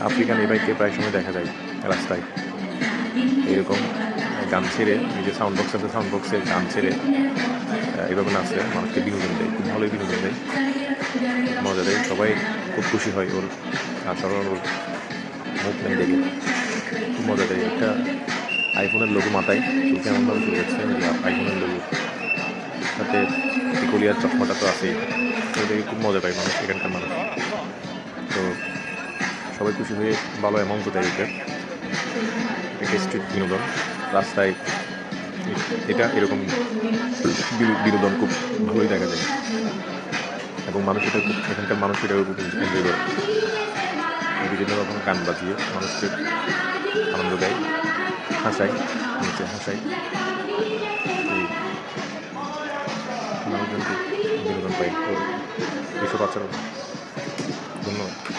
African এই বাইককে প্রায় সময় দেখা যায় রাস্তায় এইরকম গান ছেড়ে, এই যে সাউন্ড বক্স আছে, সাউন্ড বক্সে গান ছেড়ে এইভাবে নাচে, মানুষকে বিনোদন দেয়, খুব ভালোই বিনোদন দেয়, মজা দেয়, সবাই খুব খুশি হয় ওর আচরণ, ওর মুভমেন্ট দেখে খুব মজা দেয়। একটা আইফোনের লোগো মাথায় চলছে, এমনভাবে চলে যাচ্ছে যে আইফোনের লোগো, সাথে কলিয়ার চশমাটা তো আছেই, তো দেখে খুব মজা পায় মানুষ, এখানকার মানুষ। তো সবাই খুশি হয়ে ভালো অ্যামাউন্ট দেয় এটা, একটা স্ট্রিট বিনোদন রাস্তায়, এটা এরকম বিনোদন খুব ভালোই দেখা যায় এবং মানুষ এটা খুব, এখানকার মানুষ এটা খুব এনজয় করে, বিভিন্ন রকম গান বাজিয়ে মানুষকে আনন্দ দেয়, হাসায়, নিচে হাসায়, এই মানুষজন খুব বিনোদন পায় তো এইসব আচরণ। ধন্যবাদ।